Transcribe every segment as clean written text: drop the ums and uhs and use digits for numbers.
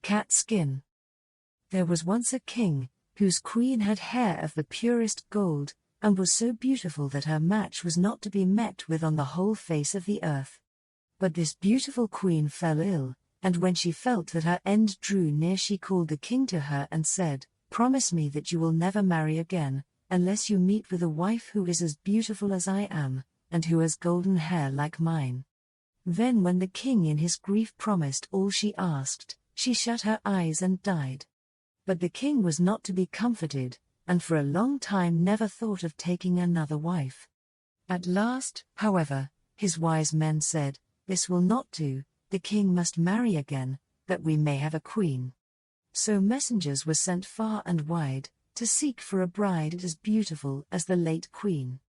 Cat skin. There was once a king, whose queen had hair of the purest gold, and was so beautiful that her match was not to be met with on the whole face of the earth. But this beautiful queen fell ill, and when she felt that her end drew near, she called the king to her and said, "Promise me that you will never marry again, unless you meet with a wife who is as beautiful as I am, and who has golden hair like mine." Then when the king in his grief promised all she asked, she shut her eyes and died. But the king was not to be comforted, and for a long time never thought of taking another wife. At last, however, his wise men said, "This will not do, the king must marry again, that we may have a queen." So messengers were sent far and wide, to seek for a bride as beautiful as the late queen.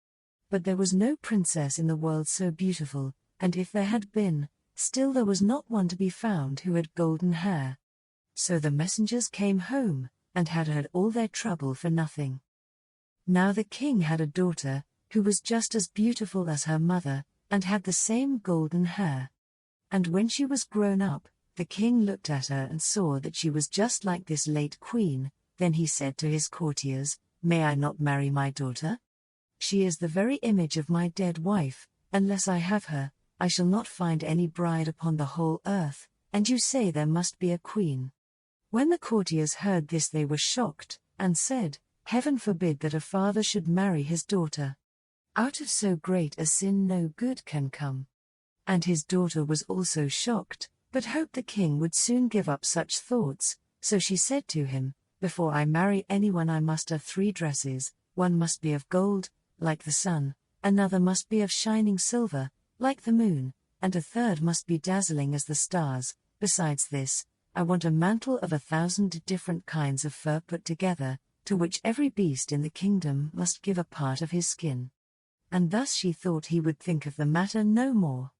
But there was no princess in the world so beautiful, and if there had been, still there was not one to be found who had golden hair. So the messengers came home, and had all their trouble for nothing. Now the king had a daughter, who was just as beautiful as her mother, and had the same golden hair. And when she was grown up, the king looked at her and saw that she was just like this late queen. Then he said to his courtiers, "May I not marry my daughter? She is the very image of my dead wife. Unless I have her, I shall not find any bride upon the whole earth, and you say there must be a queen." When the courtiers heard this, they were shocked, and said, "Heaven forbid that a father should marry his daughter. Out of so great a sin no good can come." And his daughter was also shocked, but hoped the king would soon give up such thoughts, so she said to him, "Before I marry anyone I must have 3 dresses, one must be of gold, like the sun, another must be of shining silver, like the moon, and a third must be dazzling as the stars. Besides this, I want a mantle of 1,000 different kinds of fur put together, to which every beast in the kingdom must give a part of his skin." And thus she thought he would think of the matter no more.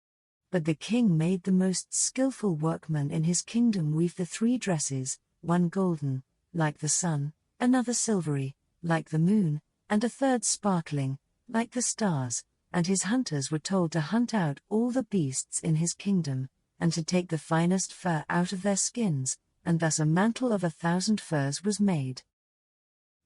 But the king made the most skillful workman in his kingdom weave the 3 dresses, one golden, like the sun, another silvery, like the moon, and a third sparkling, like the stars. And his hunters were told to hunt out all the beasts in his kingdom, and to take the finest fur out of their skins, and thus a mantle of 1,000 furs was made.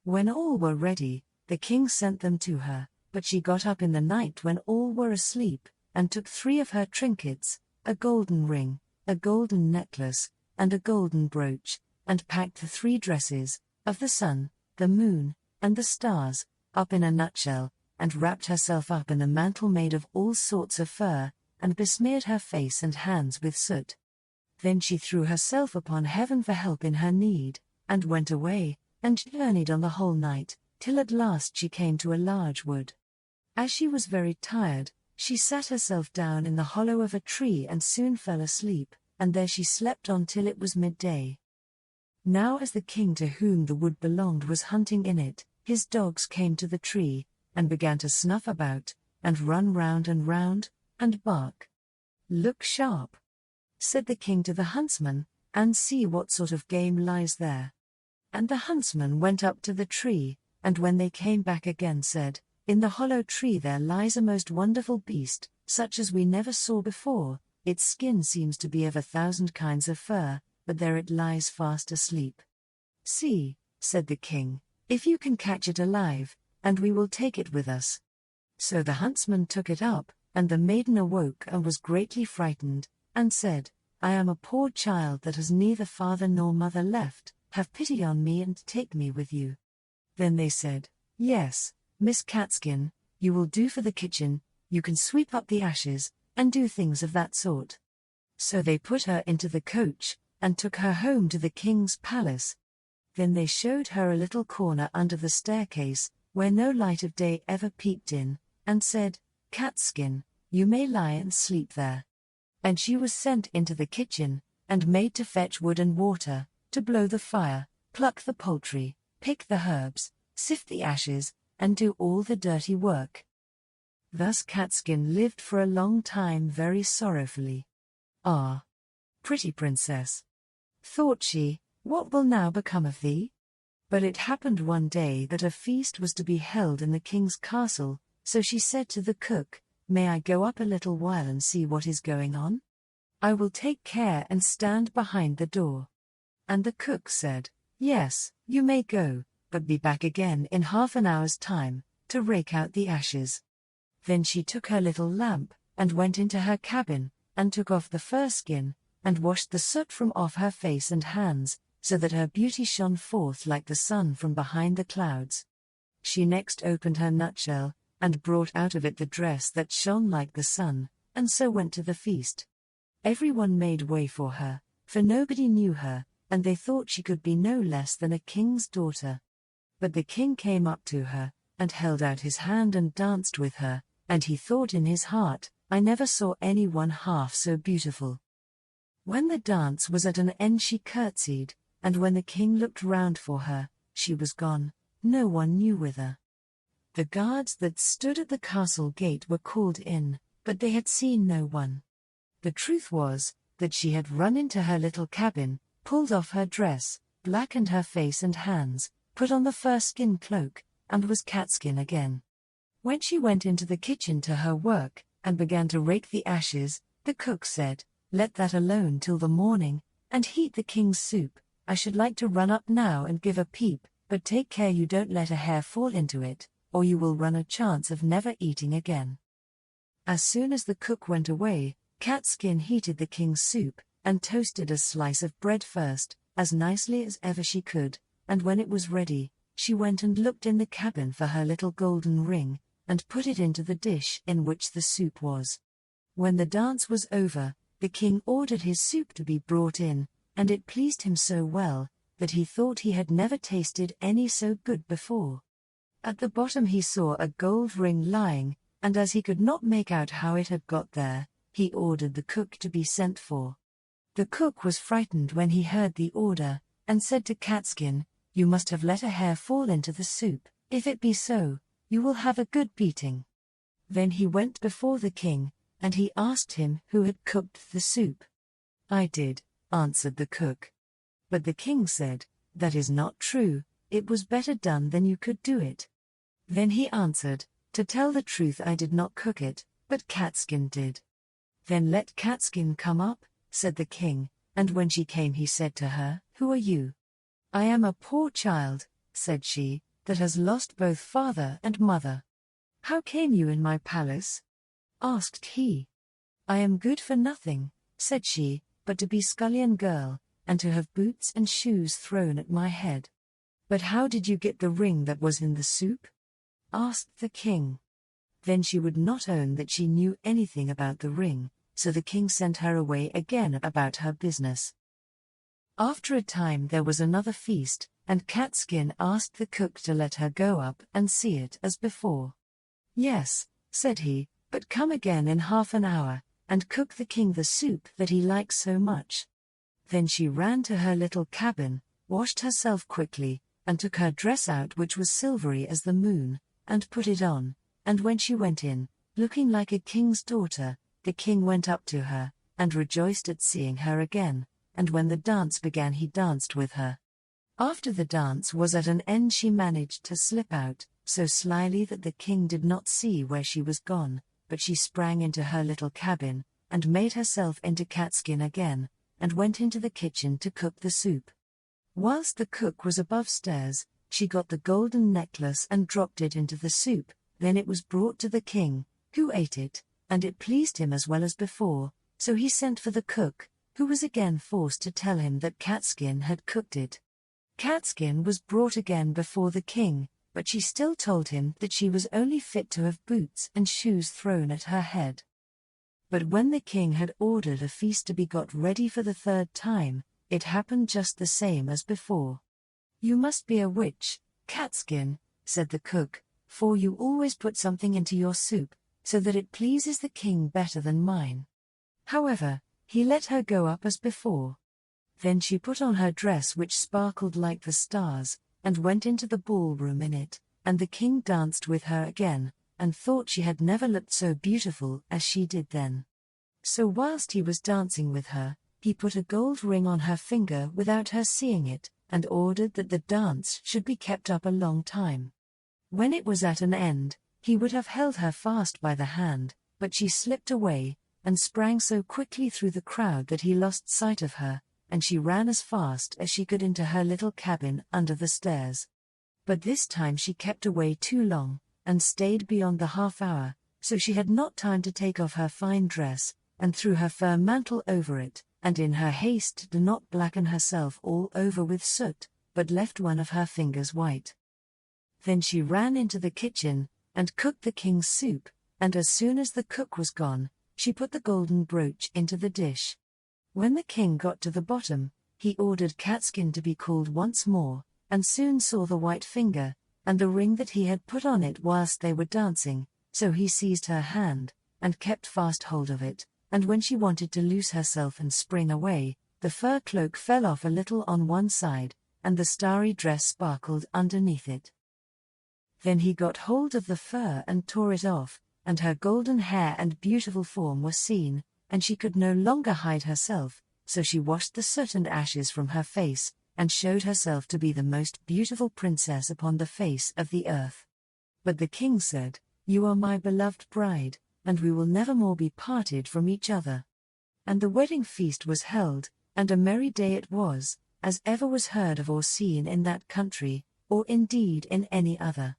When all were ready, the king sent them to her, but she got up in the night when all were asleep, and took 3 of her trinkets, a golden ring, a golden necklace, and a golden brooch, and packed the 3 dresses, of the sun, the moon, and the stars, up in a nutshell, and wrapped herself up in a mantle made of all sorts of fur, and besmeared her face and hands with soot. Then she threw herself upon heaven for help in her need, and went away, and journeyed on the whole night, till at last she came to a large wood. As she was very tired, she sat herself down in the hollow of a tree and soon fell asleep, and there she slept on till it was midday. Now as the king to whom the wood belonged was hunting in it, his dogs came to the tree, and began to snuff about, and run round, and bark. "Look sharp," said the king to the huntsman, "and see what sort of game lies there." And the huntsman went up to the tree, and when they came back again said, "In the hollow tree there lies a most wonderful beast, such as we never saw before. Its skin seems to be of 1,000 kinds of fur, but there it lies fast asleep." "See," said the king, "if you can catch it alive, and we will take it with us." So the huntsman took it up, and the maiden awoke and was greatly frightened, and said, "I am a poor child that has neither father nor mother left. Have pity on me and take me with you." Then they said, "Yes, Miss Catskin, you will do for the kitchen, you can sweep up the ashes, and do things of that sort." So they put her into the coach, and took her home to the king's palace. Then they showed her a little corner under the staircase, where no light of day ever peeped in, and said, "Catskin, you may lie and sleep there." And she was sent into the kitchen, and made to fetch wood and water, to blow the fire, pluck the poultry, pick the herbs, sift the ashes, and do all the dirty work. Thus Catskin lived for a long time very sorrowfully. "Ah, pretty princess," thought she, "what will now become of thee?" But it happened one day that a feast was to be held in the king's castle, so she said to the cook, "May I go up a little while and see what is going on? I will take care and stand behind the door." And the cook said, "Yes, you may go, but be back again in half an hour's time, to rake out the ashes." Then she took her little lamp, and went into her cabin, and took off the fur skin, and washed the soot from off her face and hands, so that her beauty shone forth like the sun from behind the clouds. She next opened her nutshell, and brought out of it the dress that shone like the sun, and so went to the feast. Everyone made way for her, for nobody knew her, and they thought she could be no less than a king's daughter. But the king came up to her, and held out his hand and danced with her, and he thought in his heart, "I never saw anyone half so beautiful." When the dance was at an end she curtsied, and when the king looked round for her, she was gone, no one knew whither. The guards that stood at the castle gate were called in, but they had seen no one. The truth was, that she had run into her little cabin, pulled off her dress, blackened her face and hands, put on the fur-skin cloak, and was catskin again. When she went into the kitchen to her work, and began to rake the ashes, the cook said, "Let that alone till the morning, and heat the king's soup. I should like to run up now and give a peep, but take care you don't let a hair fall into it, or you will run a chance of never eating again." As soon as the cook went away, Catskin heated the king's soup, and toasted a slice of bread first, as nicely as ever she could, and when it was ready, she went and looked in the cabin for her little golden ring, and put it into the dish in which the soup was. When the dance was over, the king ordered his soup to be brought in, and it pleased him so well, that he thought he had never tasted any so good before. At the bottom he saw a gold ring lying, and as he could not make out how it had got there, he ordered the cook to be sent for. The cook was frightened when he heard the order, and said to Catskin, "You must have let a hair fall into the soup. If it be so, you will have a good beating." Then he went before the king, and he asked him who had cooked the soup. "I did," answered the cook. But the king said, "That is not true, it was better done than you could do it." Then he answered, "To tell the truth, I did not cook it, but Catskin did." "Then let Catskin come up," said the king, and when she came he said to her, "Who are you?" "I am a poor child," said she, "that has lost both father and mother." "How came you in my palace?" asked he. "I am good for nothing," said she, "but to be scullion girl, and to have boots and shoes thrown at my head." "But how did you get the ring that was in the soup?" asked the king. Then she would not own that she knew anything about the ring, so the king sent her away again about her business. After a time there was another feast, and Catskin asked the cook to let her go up and see it as before. "Yes," said he, "but come again in half an hour, and cook the king the soup that he likes so much." Then she ran to her little cabin, washed herself quickly, and took her dress out which was silvery as the moon, and put it on, and when she went in, looking like a king's daughter, the king went up to her, and rejoiced at seeing her again, and when the dance began he danced with her. After the dance was at an end she managed to slip out, so slyly that the king did not see where she was gone, but she sprang into her little cabin, and made herself into Catskin again, and went into the kitchen to cook the soup. Whilst the cook was above stairs, she got the golden necklace and dropped it into the soup, then it was brought to the king, who ate it, and it pleased him as well as before, so he sent for the cook, who was again forced to tell him that Catskin had cooked it. Catskin was brought again before the king, but she still told him that she was only fit to have boots and shoes thrown at her head. But when the king had ordered a feast to be got ready for the third time, it happened just the same as before. "You must be a witch, Catskin," said the cook, "for you always put something into your soup, so that it pleases the king better than mine." However, he let her go up as before. Then she put on her dress which sparkled like the stars, and went into the ballroom in it, and the king danced with her again, and thought she had never looked so beautiful as she did then. So whilst he was dancing with her, he put a gold ring on her finger without her seeing it, and ordered that the dance should be kept up a long time. When it was at an end, he would have held her fast by the hand, but she slipped away, and sprang so quickly through the crowd that he lost sight of her, and she ran as fast as she could into her little cabin under the stairs. But this time she kept away too long, and stayed beyond the half-hour, so she had not time to take off her fine dress, and threw her fur mantle over it, and in her haste did not blacken herself all over with soot, but left one of her fingers white. Then she ran into the kitchen, and cooked the king's soup, and as soon as the cook was gone, she put the golden brooch into the dish. When the king got to the bottom, he ordered Catskin to be called once more, and soon saw the white finger, and the ring that he had put on it whilst they were dancing, so he seized her hand, and kept fast hold of it, and when she wanted to loose herself and spring away, the fur cloak fell off a little on one side, and the starry dress sparkled underneath it. Then he got hold of the fur and tore it off, and her golden hair and beautiful form were seen, and she could no longer hide herself, so she washed the soot and ashes from her face, and showed herself to be the most beautiful princess upon the face of the earth. But the king said, "You are my beloved bride, and we will never more be parted from each other." And the wedding feast was held, and a merry day it was, as ever was heard of or seen in that country, or indeed in any other.